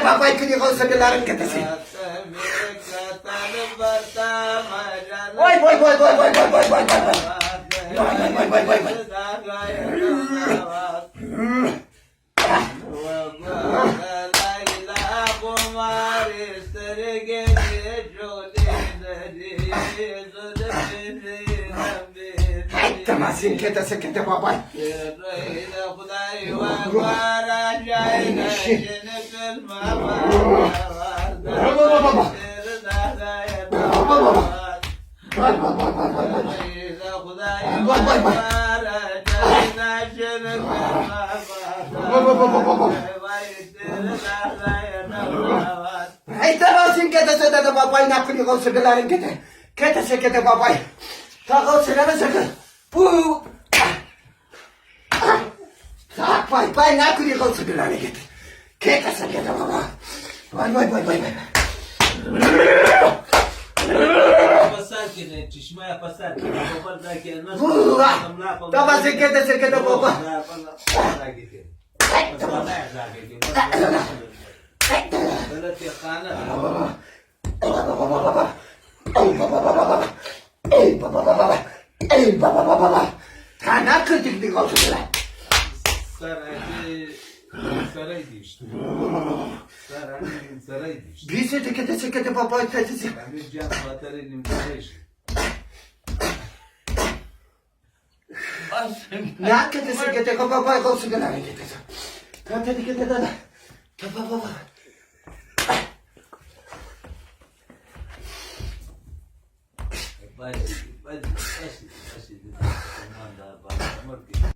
बाबा कधी गाव सगळे लारण घेतसे तमासिन घेतसे घेते बाबा बाबा नाखुनी गाव सगळं लारण घेते घेते बाबा का गाव सगळ्याला सगळं पाय पाय नाखुनी गाव सगळं लारण घेते घेते बाबा bye bye bye bye bye Pasar que ne çişmeye pasar ki babal da ki nasıl Tamam sekete baba. Kana kırdık bir kalsın. Saraydı işte. Saraydı işte. Bir sekete baba tetesi. Ben bir can batarıyım kardeş. Ne sekete baba kalsın gel hareket et. Kete da. Baba baba. Başladı. Aman da bana